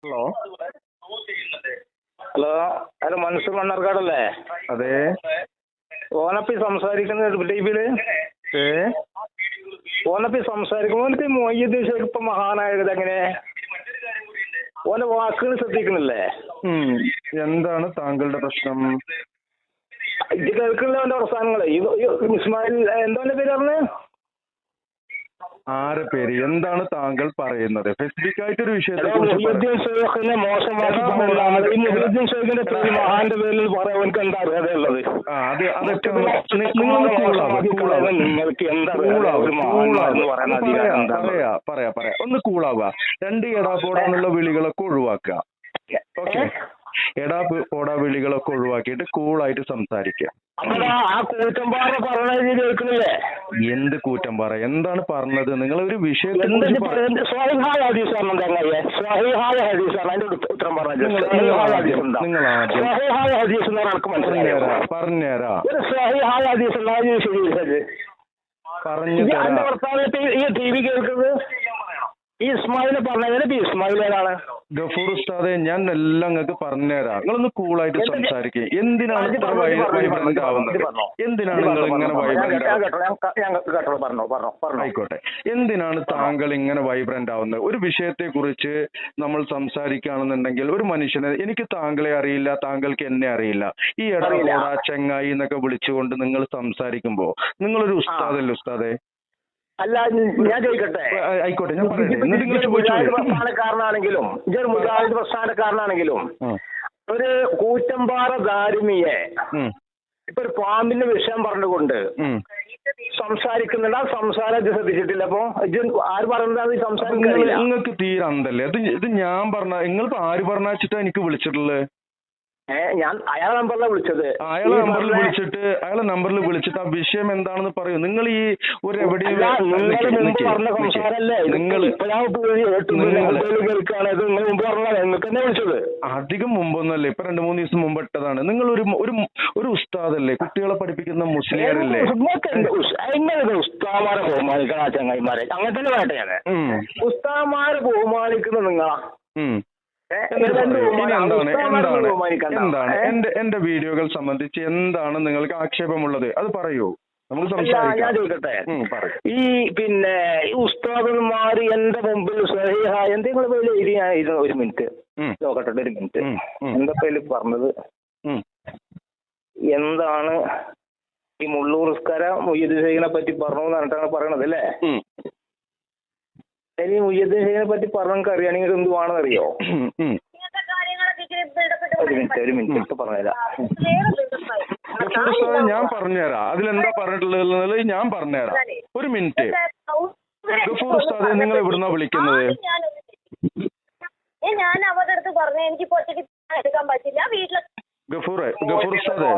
Hello hello, അത് മൻസൂർ മണ്ണാർക്കാടല്ലേ? അതെ. ഓനപ്പി സംസാരിക്കുന്ന ടീമില് ഓനപ്പി സംസാരിക്കുമ്പോ മൊയ്യദ്ദീൻ ഷേഖ് ഇപ്പൊ മഹാനായത് എങ്ങനെ? ഓന്റെ വാക്കുകൾ ശ്രദ്ധിക്കണില്ലേ? എന്താണ് താങ്കളുടെ പ്രശ്നം? ഇത് കേൾക്കണില്ല ഓന്റെ അവസാനങ്ങള്. ഇസ്മായിൽ എന്തോന്റെ പേര് പറഞ്ഞ്? ആരെ പേര്? എന്താണ് താങ്കൾ പറയുന്നത്? സ്പെസിഫിക് ആയിട്ടൊരു വിഷയത്തെ മൊയ്യദ്ദീൻ ഷേഖിനെ മോശമാക്കി പറയുന്ന ആള് ഈ മൊയ്യദ്ദീൻ ഷേഖിന്റെ പേര് മഹാന്റെ പേരിൽ പറയാൻ അവനക്ക് എന്താ അർഹതയുള്ളത്? നിങ്ങൾക്ക് എന്താ ഒരു മഹാൻ എന്ന് പറയുന്ന അധികാരം എന്താ? പറയാ ഒന്ന് കൂളാവുക. രണ്ട് എടാപോടാന്നുള്ള വിളികളൊക്കെ ഒഴിവാക്കുക. ഓക്കെ, എടാ പോടാ വിളികളൊക്കെ ഒഴിവാക്കിയിട്ട് കൂളായിട്ട് സംസാരിക്കുക. ആ കൂറ്റമ്പാറ പറഞ്ഞ കേൾക്കണില്ലേ? എന്ത് കൂറ്റം പറ? എന്താണ് പറഞ്ഞത്? നിങ്ങൾ ഒരു വിഷയത്തെ പറഞ്ഞുതരാ ഈ ടി വി കേൾക്കുന്നത് ഈ ഇസ്മായില് പറഞ്ഞതിന് ഇസ്മായിൽ ഏതാണ്? ഗഫൂർ ഉസ്താദെ, ഞാൻ എല്ലാം നിങ്ങൾക്ക് പറഞ്ഞുതരാം. നിങ്ങളൊന്ന് കൂളായിട്ട് സംസാരിക്കുക. എന്തിനാണ് ഇത്ര വൈബ്രന്റ് ആവുന്നത്? എന്തിനാണ് നിങ്ങൾ ഇങ്ങനെ വൈബ്രന്റ് ആയിക്കോട്ടെ, എന്തിനാണ് താങ്കൾ ഇങ്ങനെ വൈബ്രന്റ് ആവുന്നത്? ഒരു വിഷയത്തെ കുറിച്ച് നമ്മൾ സംസാരിക്കുകയാണെന്നുണ്ടെങ്കിൽ ഒരു മനുഷ്യനെ, എനിക്ക് താങ്കളെ അറിയില്ല, താങ്കൾക്ക് എന്നെ അറിയില്ല, ഈ എടാപോടാ ചെങ്ങായി എന്നൊക്കെ വിളിച്ചുകൊണ്ട് നിങ്ങൾ സംസാരിക്കുമ്പോ നിങ്ങളൊരു ഉസ്താദല്ലേ ഉസ്താദെ? അല്ല, ഞാൻ ചോദിക്കട്ടെ, ആയിക്കോട്ടെ, ഞാൻ പറയട്ടെ. പ്രസ്ഥാനക്കാരനാണെങ്കിലും ഇതൊരു മുജാഹിദ് പ്രസ്ഥാനക്കാരനാണെങ്കിലും ഒരു കൂറ്റമ്പാറ ദാരിമിയെ ഇപ്പൊ ഒരു പാമ്പിന്റെ വിഷയം പറഞ്ഞുകൊണ്ട് സംസാരിക്കുന്നുണ്ട്. ആ സംസാരം ശ്രദ്ധിച്ചിട്ടില്ല. അപ്പൊ ആര് പറഞ്ഞതാണ് ഈ സംസാരം? നിങ്ങൾക്ക് തീരെ അന്തല്ലേ? ഇത് ഞാൻ പറഞ്ഞ, നിങ്ങളിപ്പോ ആര് പറഞ്ഞാച്ചിട്ടാ എനിക്ക് വിളിച്ചിട്ടുള്ളത്? ഞാൻ അയാളെ നമ്പറിലാണ് വിളിച്ചത്. അയാളെ നമ്പറിൽ വിളിച്ചിട്ട് ആ വിഷയം എന്താണെന്ന് പറയൂ. നിങ്ങൾ ഈ ഒരു എവിടെയും അധികം മുമ്പൊന്നല്ലേ, ഇപ്പൊ 2-3 ദിവസം മുമ്പ് ഇട്ടതാണ്. നിങ്ങൾ ഒരു ഉസ്താദല്ലേ, കുട്ടികളെ പഠിപ്പിക്കുന്ന മുസ്ലിയാരല്ലേ? ഉസ്താമാരെ ബഹുമാനിക്കണം ചങ്ങായിമാരെ. അങ്ങനെ തന്നെ വേട്ടെ. ഞാൻ ഉസ്താമാരെ ബഹുമാനിക്കുന്ന നിങ്ങളാ. എന്താണ് എന്റെ വീഡിയോകൾ സംബന്ധിച്ച് എന്താണ് നിങ്ങൾക്ക് ആക്ഷേപമുള്ളത്? അത് പറയൂ, നമുക്ക് സംസാരിക്കാം. ഞാൻ ചോദിക്കട്ടെ, ഈ പിന്നെ ഈ ഉസ്താദന്മാർ എന്റെ മുമ്പിൽ എന്തെങ്കിലും പേര് എഴുതിയായിരുന്നു? ഒരു മിനിറ്റ് നോക്കട്ടെ, ഒരു മിനിറ്റ്. എന്താ പേര് പറഞ്ഞത്? എന്താണ് ഈ മുള്ളൂർ ഉസ്കാര മൊയ്യദ്ദീൻ ഷേഖിനെ പറ്റി പറഞ്ഞു എന്ന് പറഞ്ഞിട്ടാണ് പറയണത് അല്ലേ? ഇനി മൊയ്യദ്ദീൻ ഷേഖിനെ പറ്റി പറഞ്ഞ അറിയാണെങ്കിൽ എന്തുവാണെന്ന് അറിയോ? ഒരു മിനിറ്റ് ഇപ്പൊ പറഞ്ഞുതരാം. ഞാൻ പറഞ്ഞുതരാം. അതിലെന്താ പറഞ്ഞിട്ടുള്ളത് ഞാൻ പറഞ്ഞുതരാം. ഒരു മിനിറ്റ്. ഗഫൂർ ഉസ്താദെ, നിങ്ങൾ എവിടുന്നാ വിളിക്കുന്നത്? ഞാൻ അവരുടെ അടുത്ത് പറഞ്ഞു എനിക്ക് ഒറ്റയ്ക്ക് എടുക്കാൻ പറ്റില്ല, വീട്ടിൽ. ഗഫൂർ ഉസ്താദെ,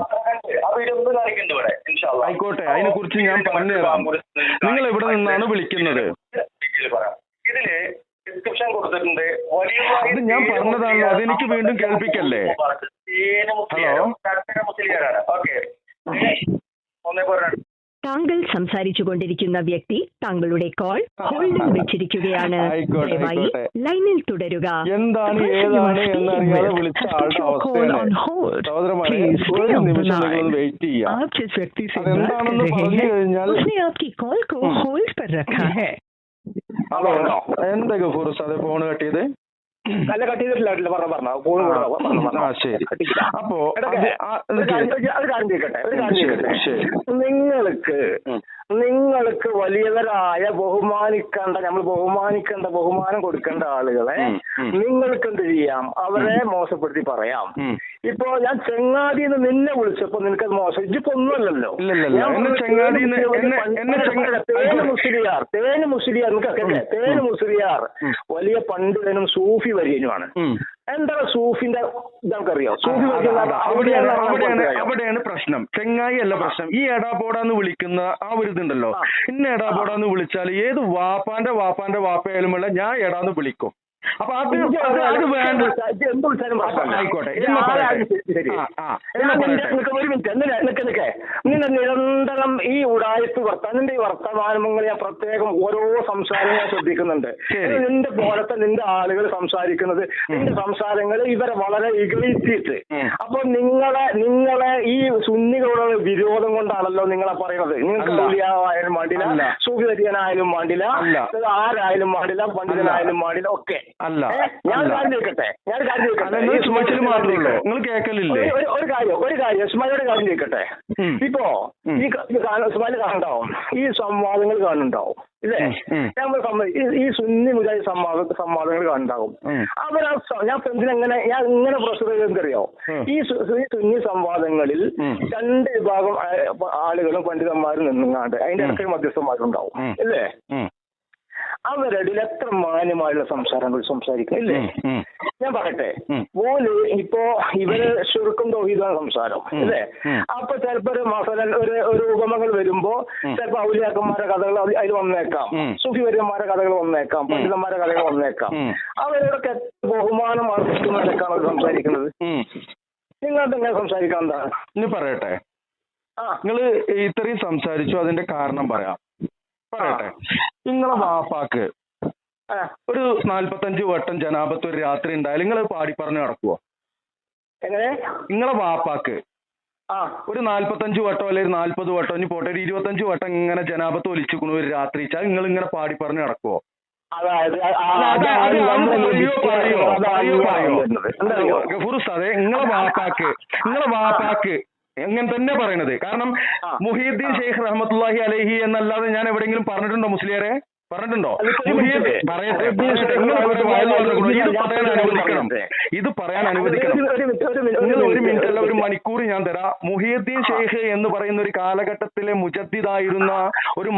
ആയിക്കോട്ടെ, അതിനെ കുറിച്ച് ഞാൻ പറഞ്ഞുതരാം. നിങ്ങൾ എവിടെ നിന്നാണ് വിളിക്കുന്നത്? ഇതില് ഡിസ്ക്രിപ്ഷൻ കൊടുത്തിട്ടുണ്ട്. അത് ഞാൻ പറഞ്ഞതാണല്ലോ, അതെനിക്ക് വീണ്ടും കേൾപ്പിക്കല്ലേ? ഹലോ, താങ്കൾ സംസാരിച്ചു കൊണ്ടിരിക്കുന്ന വ്യക്തി താങ്കളുടെ കോൾ ഹോൾഡിൽ വെച്ചിരിക്കുകയാണ്. ദയവായി ലൈനിൽ തുടരുക. എന്താണ് ഏതാണ് എന്നറിയാതെ വിളിച്ച ആളുടെ അവസ്ഥയാണ്. സഹോദരന്മാരെ, ഒരു നിമിഷം നിങ്ങൾ വെയിറ്റ് ചെയ്യാം. അതെന്താണെന്ന് പറഞ്ഞു കഴിഞ്ഞാൽ എന്താ ഗഫൂർ ഉസ്താദെ ഫോൺ കട്ടിയത്? നല്ല കട്ട് ചെയ്തിട്ടില്ല. പറഞ്ഞോ. ശരി. അപ്പോ നിങ്ങൾക്ക് വലിയവരായ ബഹുമാനം കൊടുക്കേണ്ട ആളുകളെ നിങ്ങൾക്ക് എന്ത് ചെയ്യാം? അവരെ മോശപ്പെടുത്തി പറയാം. ഇപ്പൊ ഞാൻ ചെങ്ങാടിന്ന് നിന്നെ വിളിച്ചപ്പോ നിനക്കത് മോശം. ഇതിപ്പോ ഒന്നുമല്ലല്ലോ. തേന് മുസ്ലിയാർ നിനക്കല്ലേ? തേന് മുസ്ലിയാർ വലിയ പണ്ഡിതനും സൂഫി വര്യനുമാണ്. എന്താണ് സൂഫിന്റെ ഇതറിയോ? സൂഫി അവിടെയാണ് പ്രശ്നം. ചെങ്ങായി അല്ല പ്രശ്നം. ഈ എടാപോടാന്ന് വിളിക്കുന്ന ആ ഒരു ഇതുണ്ടല്ലോ, ഇന്ന എടാപോടാന്ന് വിളിച്ചാൽ ഏത് വാപ്പാന്റെ വാപ്പായാലും ഞാൻ എടാന്ന് വിളിക്കും. അപ്പൊ അത് വേണ്ട. ആയിക്കോട്ടെ, ഒരു മിനിറ്റ് നിന്നെ നിരന്തരം ഈ ഉടായ്പ നിന്റെ ഈ വർത്തമാനങ്ങൾ ഞാൻ പ്രത്യേകം ഓരോ സംസാരം ഞാൻ ശ്രദ്ധിക്കുന്നുണ്ട്. നിന്റെ പോലത്തെ നിന്റെ ആളുകൾ സംസാരിക്കുന്നത്, നിന്റെ സംസാരങ്ങൾ ഇവരെ വളരെ ഇകഴ്ത്തിയിട്ട്. അപ്പൊ നിങ്ങളെ ഈ സുന്നികളുടെ വിരോധം കൊണ്ടാണല്ലോ നിങ്ങളെ പറയുന്നത്. നിങ്ങൾക്ക് ഔലിയായാലും വേണ്ടില്ല, സൂഫിയനായാലും വേണ്ടില്ല, ആരായാലും വേണ്ടില്ല, പണ്ഡിതനായാലും വേണ്ടില്ല, ഒക്കെ. ഞാൻ കാര്യം ചോദിക്കട്ടെ ഒരു കാര്യം ഇസ്മായിലോട് കാര്യം ചോദിക്കട്ടെ. ഇപ്പോ ഇസ്മായിൽ കാണുണ്ടാവും, ഈ സംവാദങ്ങൾ കാണുന്നുണ്ടാവും ഇല്ലേ? ഈ സുന്നി മുജാഹിദ് സംവാദങ്ങൾ കാണുന്നുണ്ടാവും. ഞാൻ ഇങ്ങനെ പ്രൊസീജർ ചെയ്തെന്തറിയോ, ഈ സുന്നി സംവാദങ്ങളിൽ 2 വിഭാഗം ആളുകളും പണ്ഡിതന്മാരും നിന്നുങ്ങാണ്ട് അതിന്റെ ഇടയ്ക്ക് മധ്യസ്ഥന്മാരുണ്ടാവും ഇല്ലേ? അവരുടെ എത്ര മാന്യമായുള്ള സംസാരങ്ങൾ സംസാരിക്കുന്നില്ലേ? ഞാൻ പറയട്ടെ, ഓല് ഇപ്പോ ഇവര് ശുരുക്കും തൗഹീദാണ് സംസാരം അല്ലേ? അപ്പൊ ചിലപ്പോ ഒരു ഉപമകൾ വരുമ്പോ ചിലപ്പോ ഔലിയാക്കന്മാരുടെ കഥകൾ അതിൽ വന്നേക്കാം, സൂഫി വര്യന്മാരുടെ കഥകൾ വന്നേക്കാം, പണ്ഡിതന്മാരുടെ കഥകൾ വന്നേക്കാം. അവരോടൊക്കെ ബഹുമാനം അർപ്പിക്കുന്ന നിലക്കാണ് അവർ സംസാരിക്കുന്നത്. നിങ്ങൾക്ക് എങ്ങനെ സംസാരിക്കാൻ എന്താണ്? ഇനി പറയട്ടെ, നിങ്ങള് ഇത്രയും സംസാരിച്ചു, അതിന്റെ കാരണം പറയട്ടെ. നിങ്ങളെ വാപ്പാക്ക് ഒരു 45 വട്ടം ജനാപത്ത് ഒരു രാത്രി ഉണ്ടായാലും നിങ്ങൾ പാടി പറഞ്ഞു നടക്കുവോ? എങ്ങനെ? നിങ്ങളെ വാപ്പാക്ക് ഒരു 45 വട്ടം അല്ലെങ്കിൽ 40 വട്ടം, ഇനി പോട്ടെ ഒരു 25 വട്ടം ഇങ്ങനെ ജനാപത്ത് ഒലിച്ചുക്കണു ഒരു രാത്രി വെച്ചാൽ നിങ്ങൾ ഇങ്ങനെ പാടി പറഞ്ഞു നടക്കുവോ? ഗഫൂർ ഉസ്താദേ, നിങ്ങളെ വാപ്പാക്ക് എങ്ങനെ തന്നെ പറയണത്. കാരണം മുഹീദ്ദീൻ ഷെയ്ഖ് റഹ്മത്തുള്ളാഹി അലൈഹി എന്നല്ലാതെ ഞാൻ എവിടെയെങ്കിലും പറഞ്ഞിട്ടുണ്ടോ മുസ്ലിയാരെ? പറഞ്ഞിട്ടുണ്ടോ? ഇത് പറയാൻ അനുവദിക്കണം. നിങ്ങൾ 1 മിനിറ്റ് അല്ല 1 മണിക്കൂർ ഞാൻ തരാം. മുഹീദ്ദീൻ ഷെയ്ഖ് എന്ന് പറയുന്ന ഒരു കാലഘട്ടത്തിലെ മുജദ്ദിദായിരുന്ന ഒരു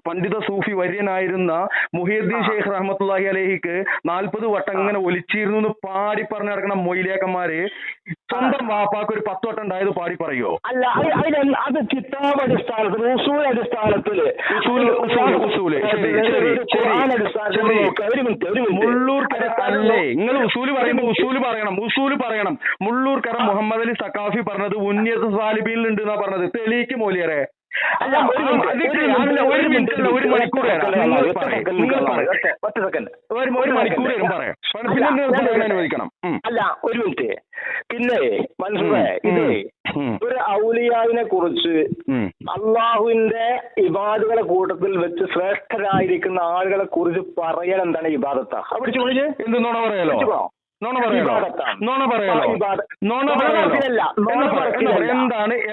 പണ്ഡിത സൂഫി വര്യനായിരുന്ന മുഹീദ്ദീൻ ഷെയ്ഖ് റഹ്മത്തുള്ളാഹി അലൈഹിക്ക് 40 വട്ടം ഇങ്ങനെ ഒലിച്ചിരുന്നു എന്ന് പാടി പറഞ്ഞു നടക്കണം മൊയ്ലിയാക്കന്മാര്. സ്വന്തം വാപ്പാക്ക് ഒരു 10 വട്ടം ഉണ്ടായത് പാടി പറയോ? അല്ല, അത് കിതാബ് അടിസ്ഥാനത്തിൽ, ഉസൂൽ അടിസ്ഥാനത്തില്, മുള്ളൂർക്കര അല്ലേ നിങ്ങൾ ഉസൂല് പറയുമ്പോൾ ഉസൂല് പറയണം. മുള്ളൂർക്കര മുഹമ്മദ് അലി സക്കാഫി പറഞ്ഞത് ഉന്നത സാലിബീനിൽ ഉണ്ട് എന്നാ പറഞ്ഞത്. തെളിയിക്ക് മോലിയരെ. ഒരു മണിക്കൂർ അനുവദിക്കണം. അല്ല, ഒരു മിനിറ്റ്. പിന്നെ മനസ്സിലെ ഇത് ഒരു ഔലിയാവിനെ കുറിച്ച് അള്ളാഹുവിന്റെ ഇബാദുകളെ കൂട്ടത്തിൽ വെച്ച് ശ്രേഷ്ഠരായിരിക്കുന്ന ആളുകളെ കുറിച്ച് പറയാൻ എന്താണ് ഇബാദത്താ? എന്ത് നോണ പറയാലോ?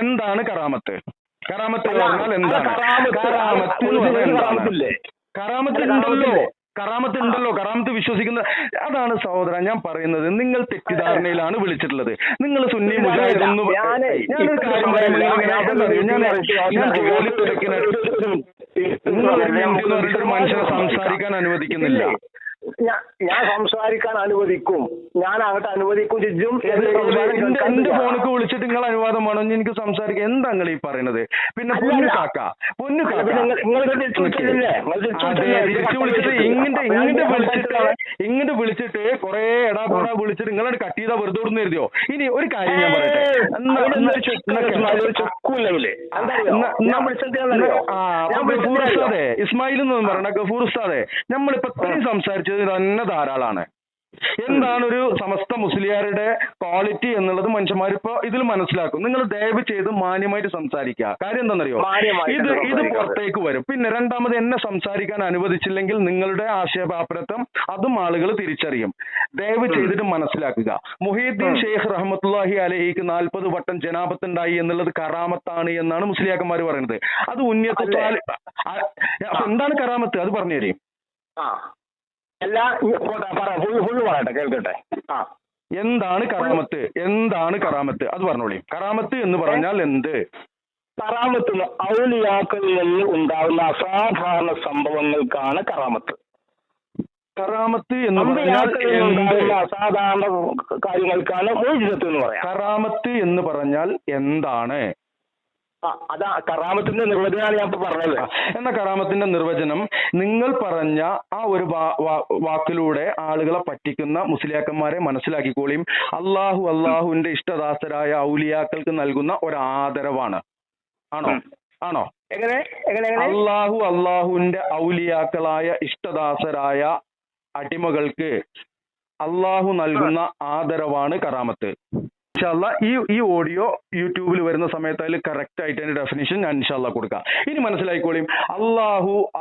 എന്താണ് കറാമത്ത്? കറാമത്ത് പറഞ്ഞാൽ എന്താണ്? കറാമത്ത് ഉണ്ടല്ലോ, കറാമത്ത് വിശ്വസിക്കുന്ന അതാണ് സഹോദരൻ ഞാൻ പറയുന്നത്. നിങ്ങൾ തെറ്റിദ്ധാരണയിലാണ് വിളിച്ചിട്ടുള്ളത്. നിങ്ങൾ സുന്നി മുജാഹിദ് എന്ന് ഞാനൊരു കാര്യം ഒരു മനുഷ്യനെ സംസാരിക്കാൻ അനുവദിക്കുന്നില്ല. ഞാൻ സംസാരിക്കാൻ അനുവദിക്കും, ഞാൻ അങ്ങോട്ട് അനുവദിക്കും. എന്റെ ഫോണിക്ക് വിളിച്ചിട്ട് നിങ്ങൾ അനുവാദം വേണോ എനിക്ക് സംസാരിക്കാം? എന്താ നിങ്ങൾ ഈ പറയുന്നത്? പിന്നെ പൊന്നു കാക്ക ഇങ്ങോട്ട് വിളിച്ചിട്ട് കുറെ എടാപോടാ വിളിച്ചിട്ട് നിങ്ങളോട് കട്ട് ചെയ്താൽ വെറുതെ ഓടുന്നു കരുതിയോ? ഇനി ഒരു കാര്യം ഞാൻ പറയട്ടെ, ഇസ്മായിൽ എന്നൊന്നും പറയണ്ട, ഗഫൂർ ഉസ്താദെ, നമ്മളിപ്പോ ഇത്രയും സംസാരിച്ചത് തന്നെ ധാരാളമാണ്. എന്താണ് ഒരു സമസ്ത മുസ്ലിയാരുടെ ക്വാളിറ്റി എന്നുള്ളത് മനുഷ്യന്മാരിപ്പോ ഇതിൽ മനസ്സിലാക്കും. നിങ്ങൾ ദയവ് ചെയ്ത് മാന്യമായിട്ട് സംസാരിക്കുക. കാര്യം എന്താണെന്നറിയോ, ഇത് പുറത്തേക്ക് വരും. പിന്നെ രണ്ടാമത് എന്നെ സംസാരിക്കാൻ അനുവദിച്ചില്ലെങ്കിൽ നിങ്ങളുടെ ആശയപാപ്രത്വം അതും ആളുകൾ തിരിച്ചറിയും. ദയവ് ചെയ്തിട്ട് മനസ്സിലാക്കുക. മുഹീദ്ദീൻ ഷെയ്ഖ് റഹ്മത്തുള്ളാഹി അലൈഹിക്ക് 40 വട്ടം ജനാപത്തുണ്ടായി എന്നുള്ളത് കറാമത്താണ് എന്നാണ് മുസ്ലിയാക്കന്മാർ പറയുന്നത്. അത് ഉന്നതത്താൽ എന്താണ് കറാമത്ത്? അത് പറഞ്ഞു തരും. കേൾക്കട്ടെ. എന്താണ് കറാമത്ത്? എന്താണ് കറാമത്ത്? അത് പറഞ്ഞോളി. കറാമത്ത് എന്ന് പറഞ്ഞാൽ എന്ത്? കറാമത്ത് ഔലിയാക്കളിൽ നിന്ന് ഉണ്ടാകുന്ന അസാധാരണ സംഭവങ്ങൾക്കാണ് കറാമത്ത്. കറാമത്ത് എന്ന് പറഞ്ഞാൽ അസാധാരണ കാര്യങ്ങൾക്കാണ് മുഅ്ജിസത്ത് എന്ന് പറയാം. കറാമത്ത് എന്ന് പറഞ്ഞാൽ എന്താണ്? അതാ കറാമത്തിന്റെ നിർവചനമാണ് ഞാൻ ഇപ്പൊ പറഞ്ഞത്. എന്ന കറാമത്തിന്റെ നിർവചനം നിങ്ങൾ പറഞ്ഞ ആ ഒരു വാക്കിലൂടെ ആളുകളെ പറ്റിക്കുന്ന മുസ്ലിയാക്കന്മാരെ മനസ്സിലാക്കിക്കോളിയും അള്ളാഹുവിന്റെ ഇഷ്ടദാസരായ ഔലിയാക്കൾക്ക് നൽകുന്ന ഒരു ആദരവാണ്. ആണോ? എങ്ങനെ അള്ളാഹുവിന്റെ ഔലിയാക്കളായ ഇഷ്ടദാസരായ അടിമകൾക്ക് അള്ളാഹു നൽകുന്ന ആദരവാണ് കറാമത്ത്. ഇൻഷാല്ലാ ഈ ഓഡിയോ യൂട്യൂബിൽ വരുന്ന സമയത്ത് അതിൽ കറക്റ്റ് ആയിട്ട് അതിന്റെ ഡെഫിനിഷൻ ഞാൻ ഇൻഷാല്ലാ കൊടുക്കാം. ഇനി മനസ്സിലായിക്കോളിയും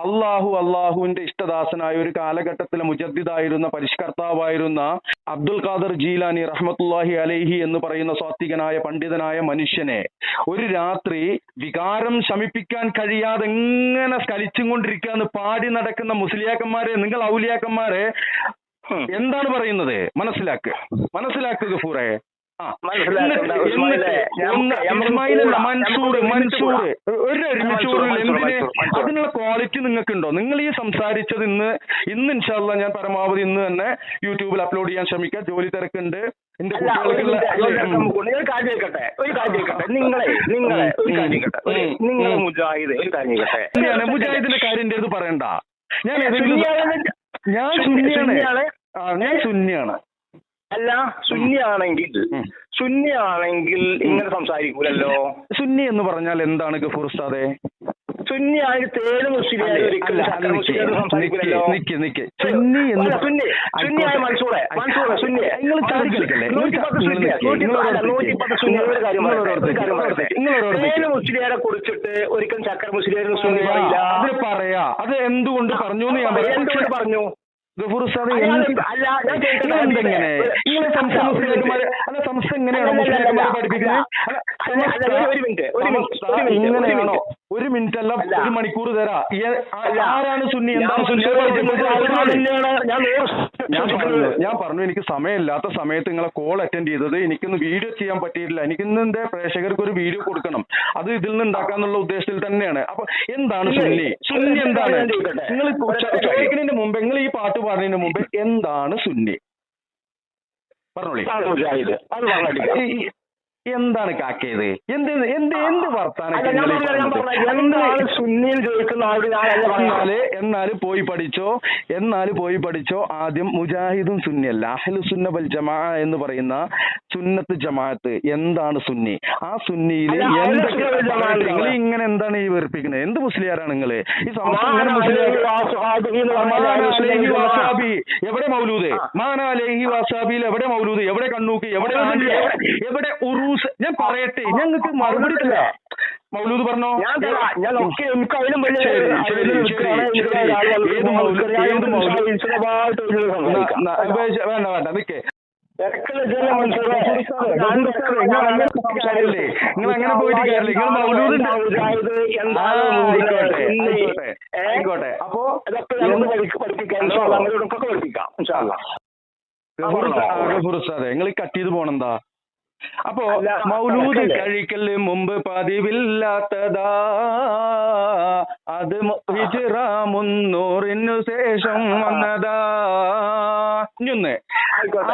അള്ളാഹുവിന്റെ ഇഷ്ടദാസനായ ഒരു കാലഘട്ടത്തിലെ മുജദ്ദിദായിരുന്ന പരിഷ്കർത്താവായിരുന്ന അബ്ദുൽ ഖാദർ ജീലാനി റഹ്മത്തുള്ളാഹി അലൈഹി എന്ന് പറയുന്ന സാത്വികനായ പണ്ഡിതനായ മനുഷ്യനെ ഒരു രാത്രി വികാരം ശമിപ്പിക്കാൻ കഴിയാതെ എങ്ങനെ സ്കലിച്ചും കൊണ്ടിരിക്കുകയെന്ന് പാടി നടക്കുന്ന മുസ്ലിയാക്കന്മാരെ, നിങ്ങൾ ഔലിയാക്കന്മാരെ എന്താണ് പറയുന്നത്? മനസ്സിലാക്കുക ഗഫൂറേ. മൻസൂർ അതിനുള്ള ക്വാളിറ്റി നിങ്ങൾക്കുണ്ടോ? നിങ്ങൾ ഈ സംസാരിച്ചത് ഇന്ന് ഇൻഷാല്ലാ ഞാൻ പരമാവധി ഇന്ന് തന്നെ യൂട്യൂബിൽ അപ്ലോഡ് ചെയ്യാൻ ശ്രമിക്കാം. ജോലി തിരക്കുണ്ട്, എന്റെ കുട്ടികൾക്കുള്ള. മുജാഹിദിന്റെ കാര്യം എന്റെ അടുത്ത് പറയണ്ട. ഞാൻ സുന്നിയാണ്. അല്ല, സുന്നിയാണെങ്കിൽ ഇങ്ങനെ സംസാരിക്കൂലല്ലോ. സുന്നി എന്ന് പറഞ്ഞാൽ എന്താണ് ഗഫൂർ ഉസ്താദേ? സുന്നിയായി തേര് മുസ്ലിയായി സംസാരിക്കൂലല്ലോ. സുന്നിയായ മൻസൂറെ നിങ്ങൾ തേര് മുസ്ലിയാരെ കുറിച്ചിട്ട് ഒരിക്കലും ചക്കര മുസ്ലിയാരെ സുന്നി പറയില്ല. അത് പറയാ. അത് എന്തുകൊണ്ട് പറഞ്ഞു എന്ന് ഞാൻ എന്തുകൊണ്ട് പറഞ്ഞു? ഗഫൂർ ഉസ്താദ് ഇങ്ങനെയാണോ? ഒരു മിനിറ്റ് അല്ല, ഒരു മണിക്കൂർ തരാ. ആരാണ് സുന്നി, എന്താണ് സുന്നി? ഞാൻ പറഞ്ഞു എനിക്ക് സമയമില്ലാത്ത സമയത്ത് നിങ്ങളെ കോൾ അറ്റൻഡ് ചെയ്തത്. എനിക്കൊന്ന് വീഡിയോ ചെയ്യാൻ പറ്റിയിട്ടില്ല. എനിക്കിന്ന് എന്റെ പ്രേക്ഷകർക്ക് ഒരു വീഡിയോ കൊടുക്കണം. അത് ഇതിൽ നിന്ന് ഉണ്ടാക്കാന്നുള്ള ഉദ്ദേശത്തിൽ തന്നെയാണ്. അപ്പൊ എന്താണ് സുന്നി എന്താണ്? നിങ്ങൾ ചോദിക്കുന്നതിന് മുമ്പ്, നിങ്ങൾ ഈ പാട്ട് പാടുന്നതിന് മുമ്പ് എന്താണ് സുന്നി പറഞ്ഞോളി. എന്താണ് കാക്കേത്? എന്ത് വർത്താനം? എന്നാല് പോയി പഠിച്ചോ. ആദ്യം മുജാഹിദും സുന്നിയല്ല, അഹ്ലു സുന്ന വൽ ജമാ എന്ന് പറയുന്ന സുന്നത്ത് ജമാഅത്ത്. എന്താണ് സുന്നി? ആ സുന്നിയില് എന്തൊക്കെ നിങ്ങൾ ഇങ്ങനെ എന്താണ് ഈ വെറുപ്പിക്കുന്നത്? എന്ത് മുസ്ലിയാരാണ് നിങ്ങള്? ഈ എവിടെ മൗലൂദ്? മാനാലേഹി വാസാബിയിൽ എവിടെ മൗലൂദ്? എവിടെ കണ്ണൂക്ക്? എവിടെ ഉറൂസ്? ഞാൻ പറയട്ടെ, ഞങ്ങൾക്ക് മറുപടി തരാ. മൗലൂദ് പറഞ്ഞോ? വേണ്ട നിക്കേ. നിങ്ങൾ അങ്ങനെ പോയിട്ട് കാര്യമില്ല. നിങ്ങൾ മൗലൂദ് ആയിക്കോട്ടെ. അപ്പോ നിങ്ങൾ കട്ട് ചെയ്ത് പോണെന്താ? അപ്പോ മൗലൂദ് കഴിക്കല് മുമ്പ് പതിവില്ലാത്തതാ, അത് ഹിജ്റ 300 ശേഷം വന്നതാ.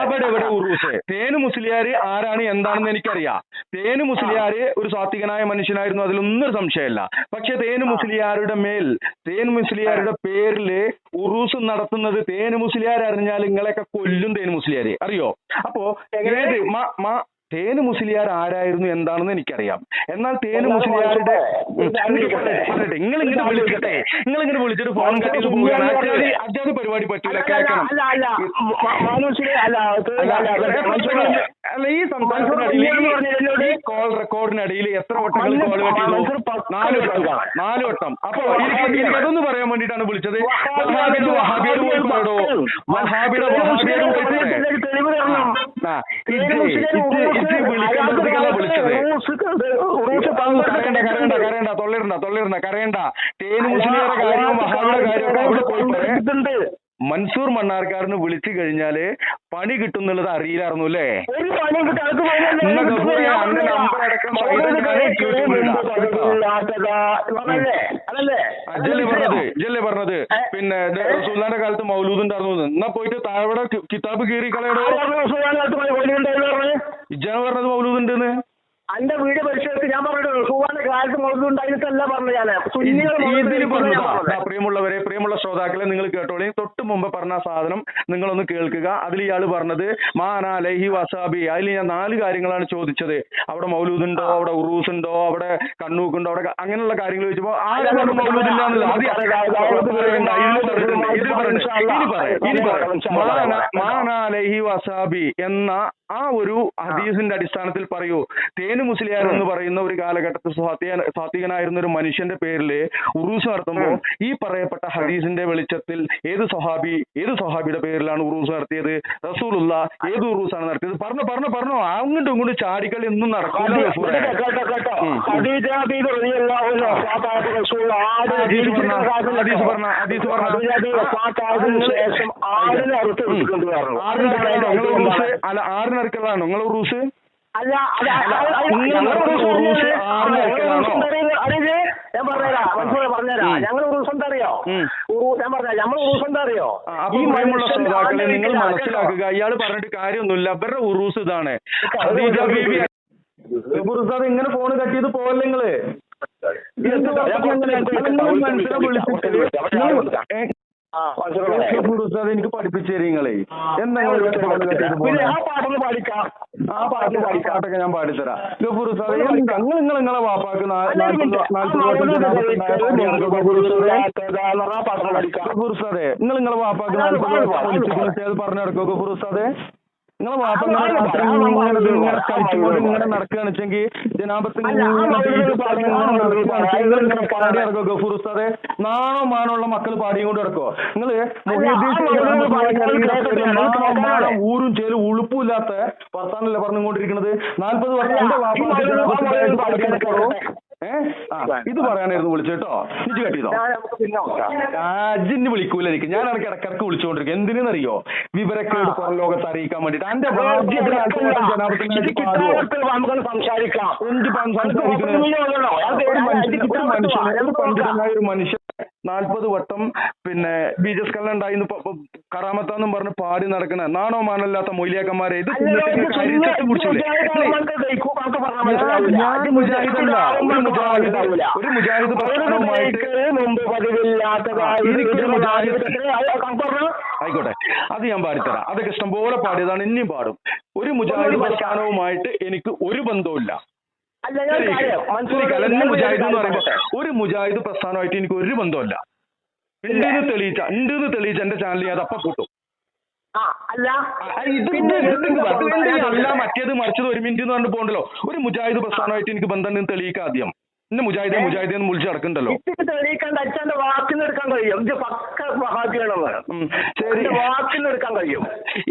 അവിടെ ഉറൂസ്. തേനു മുസ്ലിയാര് ആരാണ് എന്താണെന്ന് എനിക്കറിയാം. തേനു മുസ്ലിയാര് ഒരു സാത്വികനായ മനുഷ്യനായിരുന്നു, അതിലൊന്നും സംശയമില്ല. പക്ഷെ തേനു മുസ്ലിയാരുടെ പേരില് ഉറൂസ് നടത്തുന്നത് തേനു മുസ്ലിയാർ അറിഞ്ഞാൽ നിങ്ങളെയൊക്കെ കൊല്ലും. തേനു മുസ്ലിയാര് അറിയോ? അപ്പോ തേനു മുസ്ലിയാർ ആരായിരുന്നു എന്താണെന്ന് എനിക്കറിയാം. എന്നാൽ തേനു മുസ്ലിയാരുടെ നിങ്ങൾ ഇങ്ങനെ വിളിച്ചിട്ട് ഫോൺ കട്ടിട്ട് പോവുകയാണ്. അജാത് പരിപാടി പറ്റൂല, കേൾക്കണം. അല്ല, ഈ സംസാരത്തിനിടയിൽ ഈ കോൾ റെക്കോർഡിനിടയിൽ എത്ര വട്ടങ്ങൾ കോൾ കട്ടിയതു? 4 വട്ടം. അപ്പൊ എനിക്ക് അതൊന്ന് പറയാൻ വേണ്ടിയിട്ടാണ് വിളിച്ചത്. വഹാബിയുടെ പോയി പറയടോ. വഹാബിയുടെ കരയണ്ട. തേനു മുസ്ലിയാരുടെ കാര്യവും വഹാബിയുടെ കാര്യമൊക്കെ അവിടെ പോയി പറയുന്നുണ്ട്. മൻസൂർ മണ്ണാർക്കാരന് വിളിച്ചു കഴിഞ്ഞാല് പണി കിട്ടുന്നുള്ളത് അറിയില്ലായിരുന്നു അല്ലേ? ജല്ലേ പറഞ്ഞത്. പിന്നെ റസൂലുള്ളാഹിന്റെ കാലത്ത് മൗലൂദ് ഉണ്ടായിരുന്നു. എന്നാ പോയിട്ട് താഴെ കിതാബ് കീറി കളയടോ. ഇജ്ജാണ് പറഞ്ഞത് മൗലൂദ് ഉണ്ടെന്ന്. എന്റെ വീട് പരിശോധിച്ച് ഞാൻ പറഞ്ഞിട്ടുണ്ട്. സുഖാന്റെ കാലത്ത് മൗലൂദ് ഉണ്ടായിട്ടല്ല പറഞ്ഞു ഞാൻ. പ്രിയമുള്ളവരെ, പ്രിയമുള്ള ശ്രോതാക്കളെ, നിങ്ങൾ കേട്ടോളി. തൊട്ട് മുമ്പ് പറഞ്ഞ സാധനം നിങ്ങളൊന്ന് കേൾക്കുക. അതിൽ ഇയാൾ പറഞ്ഞത് മാനാ ലൈഹി വസാബി. അതിൽ ഞാൻ 4 കാര്യങ്ങളാണ് ചോദിച്ചത്. അവിടെ മൗലൂദ് ഉണ്ടോ, അവിടെ ഉറൂസ് ഉണ്ടോ, അവിടെ കണ്ണൂക്കുണ്ടോ, അവിടെ അങ്ങനെയുള്ള കാര്യങ്ങൾ ചോദിച്ചപ്പോ മാനാ ലൈഹി വസാബി എന്ന ആ ഒരു ഹദീസിന്റെ അടിസ്ഥാനത്തിൽ പറയൂ. തേനു മുസ്ലിയാർ എന്ന് പറയുന്ന ഒരു കാലഘട്ടത്തിൽ സാത്വികനായിരുന്ന ഒരു മനുഷ്യന്റെ പേരിൽ ഉറൂസ് നടത്തുമ്പോൾ ഈ പറയപ്പെട്ട ഹദീസിന്റെ വെളിച്ചത്തിൽ ഏത് സ്വഹാബിയുടെ പേരിലാണ് ഉറൂസ് നടത്തിയത്? റസൂലുള്ള ഏത് ഉറൂസാണ് നടത്തിയത്? പറഞ്ഞോ അങ്ങോട്ടും ഇങ്ങോട്ടും ചാടിക്കളി ഒന്നും നടക്കില്ല. അല്ല, ആറിനറുക്കലാണോ നിങ്ങൾ ഉറൂസ്? അല്ല, ഞാൻ പറഞ്ഞുതരാം. ഞങ്ങൾ ഉറൂസ് എന്താ അറിയോ? ഞാൻ പറഞ്ഞ നമ്മൾ ഉറൂസ് എന്താ അറിയോ? ഈ മയമുള്ള ശ്രോതാക്കളെ നിങ്ങൾ മനസ്സിലാക്കുക. ഇയാൾ പറഞ്ഞിട്ട് കാര്യമൊന്നുമില്ല. അവരുടെ ഉറൂസ് ഇതാണ്. അത് ഇങ്ങനെ ഫോണ് കട്ട് ചെയ്ത് പോവല്ലേ നിങ്ങള്? എനിക്ക് പഠിപ്പിച്ചു തരും നിങ്ങളെ. ആ പാട്ടൊക്കെ ഞാൻ പാടിത്തരാം. നിങ്ങളെ വാപ്പാക്ക് 40 ഗഫൂറുസ്താദെ, നിങ്ങളെ വാപ്പാക്ക് 40 പറഞ്ഞു നടക്കോ ഗഫൂറുസ്താദെ? നിങ്ങളെ വാപ്പ ഇങ്ങനെ നടക്കുകയാണ് വെച്ചെങ്കിൽ ജനാപത്തിൽ ഗഫൂർ ഉസ്താദെ, നാണോ മാനമുള്ള മക്കൾ പാടിയും കൊണ്ട് നടക്കോ? നിങ്ങള് ഊരും ചേലും ഉളുപ്പില്ലാത്ത വർത്താനല്ലേ പറഞ്ഞുകൊണ്ടിരിക്കുന്നത്? 40 വർഷം എന്റെ വാപ്പ ഇത് പറയാനായിരുന്നു വിളിച്ചേട്ടോ. ഇജ്ജ് കെട്ടിയതോ? അജിന് വിളിക്കൂല എനിക്ക്. ഞാൻ എനിക്ക് ഇടക്കിടക്ക് വിളിച്ചുകൊണ്ടിരിക്കും. എന്തിനെന്നറിയോ? വിവരക്കേട് പുറം ലോകത്ത് അറിയിക്കാൻ വേണ്ടിട്ട്. എന്റെ ഒരു മനുഷ്യൻ 40 വട്ടം പിന്നെ ബീജസ് കല്ല ഉണ്ടായിന്ന് കറാമത്താന്നും പറഞ്ഞ് പാടി നടക്കണ നാണോ മാനല്ലാത്ത മൊയ്ലിയാക്കന്മാരെ ഇത് മുജാഹിദല്ല. ഒരു മുജാഹിദ് പ്രസ്ഥാനവുമായിട്ട് ആയിക്കോട്ടെ, അത് ഞാൻ പാടിത്തരാം. അതൊക്കെ ഇഷ്ടംപോലെ പാടിയതാണ്, ഇനിയും പാടും. ഒരു മുജാഹിദ് പ്രസ്ഥാനവുമായിട്ട് എനിക്ക് ഒരു ബന്ധവുമില്ല. മുജാഹിദ് എന്ന് പറയുമ്പോ ഒരു മുജാഹിദ് പ്രസ്ഥാനമായിട്ട് എനിക്ക് ഒരു ബന്ധമല്ല. ഉണ്ടെന്ന് തെളിയിച്ച എന്റെ ചാനലിൽ അത് അപ്പൊ കൂട്ടും. അല്ല മറ്റേത് മറിച്ചത് 1 മിനിറ്റ് എന്ന് പറഞ്ഞു പോകണ്ടല്ലോ. ഒരു മുജാഹിദ് പ്രസ്ഥാനമായിട്ട് എനിക്ക് ബന്ധം ഉണ്ടെന്ന് തെളിയിക്കാം ആദ്യം. ഇന്ന് മുജാഹിദ് എന്ന് വിളിച്ച് നടക്കണ്ടല്ലോ.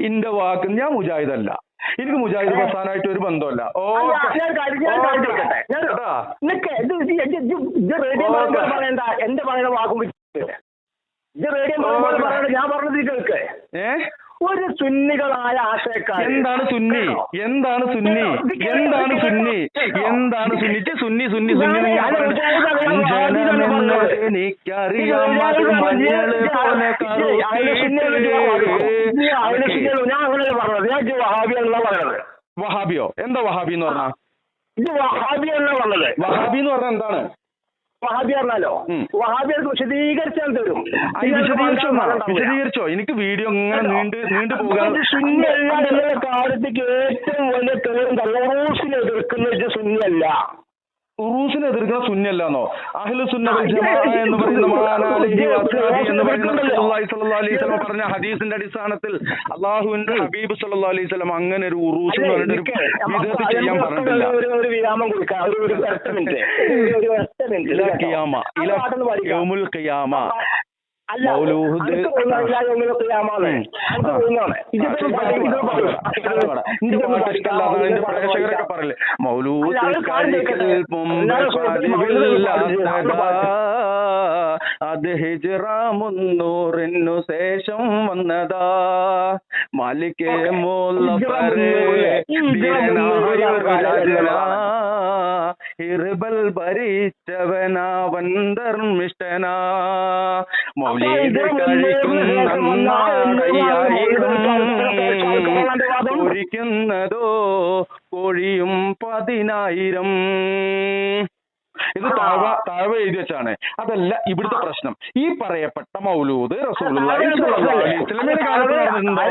എന്റെ വാക്ക് ഞാൻ മുജാഹിദല്ല. എനിക്ക് മുജാഹിദ് പ്രസ്ഥാനമായിട്ട് ഒരു ബന്ധമല്ല. എന്റെ പറയുന്ന വാക്കും ഞാൻ പറഞ്ഞത് കേൾക്ക്. ഒരു സുന്നികളായ ആശയക്കാർ എന്താണ് സുന്നി? ഞാൻ അങ്ങനെ പറഞ്ഞത്. ഞാൻ വഹാബിയല്ല പറഞ്ഞത്. വഹാബിയോ? എന്താ വഹാബി എന്ന് പറഞ്ഞാ? ഇത് വഹാബിയല്ല പറഞ്ഞത്. വഹാബി എന്ന് പറഞ്ഞാൽ എന്താണ്? വഹാബി പറഞ്ഞാലോ വഹാബികൾക്ക് വിശദീകരിച്ചാൽ തരും. വിശദീകരിച്ചോ? എനിക്ക് വീഡിയോ ഇങ്ങനെ നീണ്ടു പോകാൻ കാര്യത്തിക്ക് ഏറ്റവും വലിയ തെളിവ് ഉറൂസിനെ എതിർക്കുന്നത് സുന്നിയല്ല. ഉറൂസിനെ എതിർക്കുന്ന സുന്നിയല്ലാന്നോ? അഹ്ലു സുന്ന വൽ ജമാഅ എന്ന് പറയുന്ന പറഞ്ഞ ഹദീസിന്റെ അടിസ്ഥാനത്തിൽ അള്ളാഹുവിന്റെ ഹബീബ് സല്ലല്ലാഹു അലൈഹി വസല്ലം അങ്ങനെ ഒരു ഉറൂസ് എന്ന് പറഞ്ഞിട്ട് വിധത്തിൽ ചെയ്യാൻ പറഞ്ഞിട്ടില്ല. ഒരു വിരാമം കൊടുക്കാം. ഒരു ഖിയാമ യൗമുൽ ഖിയാമ അല്ല പ്രേക്ഷകരൊക്കെ പറയില്ലേ മൗലൂദ് അത് ഹിജ്റ 300 ശേഷം വന്നതാ. മാലിക് ഹിർബൽ ഭരിച്ചവനാവൻ ധർമ്മിഷ്ഠനാ. മൗലീദ് കഴിക്കുന്നതോ കോഴിയും 10,000. ഇത് താഴ്വ എഴുതി വെച്ചാണ്. അതല്ല ഇവിടുത്തെ പ്രശ്നം. ഈ പറയപ്പെട്ട മൗലൂദ് റസൂലുള്ളാഹി സ്വല്ലല്ലാഹു അലൈഹി വസല്ലമയുടെ കാലത്ത് നടന്നിട്ടുണ്ടോ?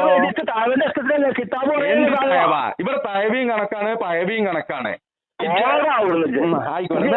ഇവിടെ താഴ്വയും കണക്കാണ് പഴവിയും കണക്കാണ്. ആയിക്കോട്ടെ.